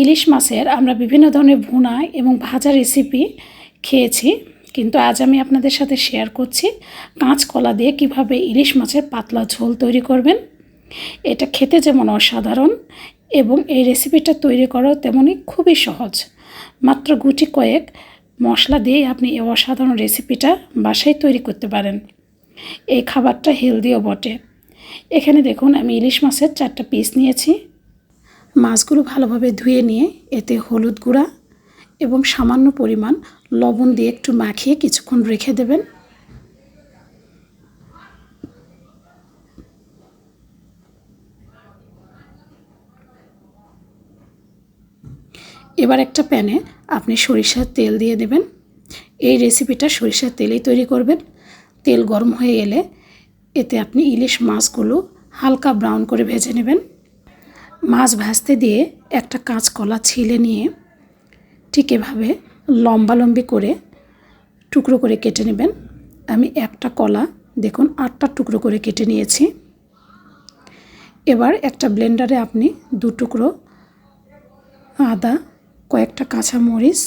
ইলিশ মাছের আমরা বিভিন্ন ধরনের ভুনা এবং ভাজা রেসিপি খেয়েছি, কিন্তু আজ আমি আপনাদের সাথে শেয়ার করছি কাঁচকলা দিয়ে কিভাবে ইলিশ মাছের পাতলা ঝোল তৈরি করবেন। এটা খেতে যেমন অসাধারণ এবং এই রেসিপিটা তৈরি করাও তেমনই খুবই সহজ। মাত্র গুটি কয়েক মশলা দিয়ে আপনি এই অসাধারণ রেসিপিটা বাসায় তৈরি করতে পারেন। এই খাবারটা হেলদিও বটে। এখানে দেখুন আমি ইলিশ মাছের 4টা পিস নিয়েছি। মাছগুলো ভালোভাবে ধুয়ে নিয়ে এতে হলুদ গুঁড়া এবং সামান্য পরিমাণ লবণ দিয়ে একটু মাখিয়ে কিছুক্ষণ রেখে দেবেন। এবার একটা প্যানে আপনি সরিষার তেল দিয়ে দেবেন। এই রেসিপিটা সরিষার তেলেই তৈরি করবেন। তেল গরম হয়ে এলে এতে আপনি ইলিশ মাছগুলো হালকা ব্রাউন করে ভেজে নেবেন। মাছ ভাজতে দিয়ে একটা কাঁচকলা ছিলে নিয়ে ঠিক এভাবে লম্বালম্বি করে টুকরো করে কেটে নেবেন। আমি একটা কলা দেখুন 8টা টুকরো করে কেটে নিয়েছি। এবার একটা ব্লেন্ডারে আপনি 2 টুকরো আদা, কয়েকটা কাঁচামরিচ,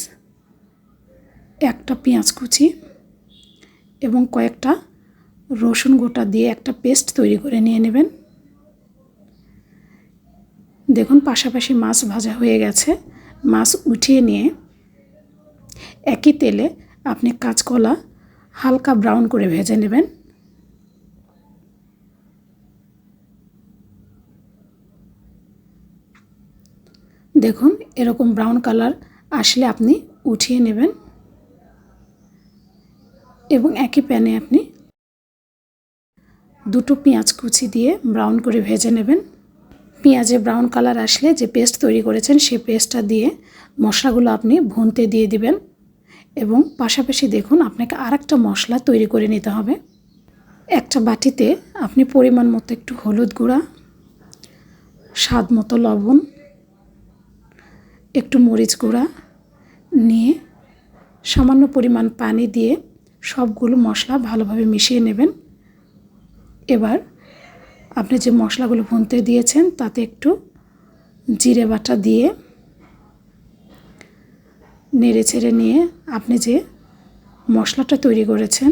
একটা পেঁয়াজ কুচি এবং কয়েকটা রসুন গোটা দিয়ে একটা পেস্ট তৈরি করে নিয়ে নেবেন। দেখুন পাশাপাশি মাছ ভাজা হয়ে গেছে। মাছ উঠিয়ে নিয়ে একই তেলে আপনি কাঁচকলা হালকা ব্রাউন করে ভেজে নেবেন। দেখুন এরকম ব্রাউন কালার আসলে আপনি উঠিয়ে নেবেন এবং একই প্যানে আপনি 2টো পেঁয়াজ কুচি দিয়ে ব্রাউন করে ভেজে নেবেন। পেঁয়াজে ব্রাউন কালার আসলে যে পেস্ট তৈরি করেছেন সেই পেস্টটা দিয়ে মশলাগুলো আপনি ভুনতে দিয়ে দিবেন এবং পাশাপাশি দেখুন আপনাকে আরেকটা মশলা তৈরি করে নিতে হবে। একটা বাটিতে আপনি পরিমাণ মতো একটু হলুদ গুঁড়া, স্বাদ মতো লবণ, একটু মরিচ গুঁড়া নিয়ে সামান্য পরিমাণ পানি দিয়ে সবগুলো মশলা ভালোভাবে মিশিয়ে নেবেন। এবার আপনি যে মশলাগুলো ভুনতে দিয়েছেন তাতে একটু জিরে বাটা দিয়ে নেড়ে ছেড়ে নিয়ে আপনি যে মশলাটা তৈরি করেছেন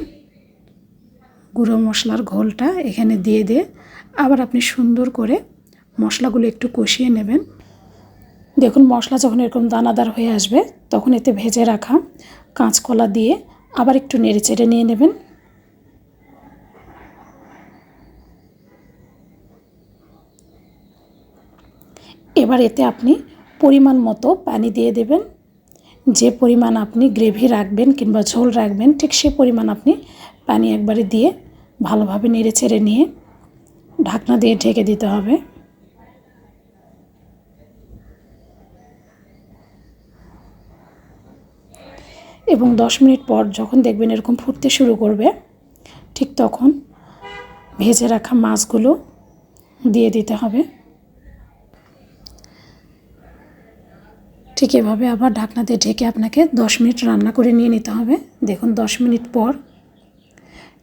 গুঁড়ো মশলার ঘোলটা এখানে দিয়ে আবার আপনি সুন্দর করে মশলাগুলো একটু কষিয়ে নেবেন। দেখুন মশলা যখন এরকম দানাদার হয়ে আসবে তখন এতে ভেজে রাখা কাঁচকলা দিয়ে আবার একটু নেড়ে চেড়ে নিয়ে নেবেন। এবার এতে আপনি পরিমাণ মতো পানি দিয়ে দেবেন। যে পরিমাণ আপনি গ্রেভি রাখবেন কিংবা ঝোল রাখবেন ঠিক সে পরিমাণ আপনি পানি একবারে দিয়ে ভালোভাবে নেড়ে চেড়ে নিয়ে ঢাকনা দিয়ে ঢেকে দিতে হবে। এবং 10 মিনিট পর যখন দেখবেন এরকম ফুটতে শুরু করবে ঠিক তখন ভেজে রাখা মাছগুলো দিয়ে দিতে হবে। ঠিক এভাবে আবার ঢাকনা দিয়ে ঢেকে আপনাকে 10 মিনিট রান্না করে নিয়ে নিতে হবে। দেখুন 10 মিনিট পর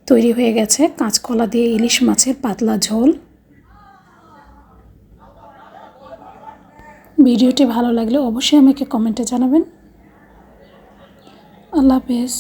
তৈরি হয়ে গেছে কাঁচকলা দিয়ে ইলিশ মাছের পাতলা ঝোল। ভিডিওটি ভালো লাগলে অবশ্যই আমাকে কমেন্টে জানাবেন। আল্লাহ হাফেজ।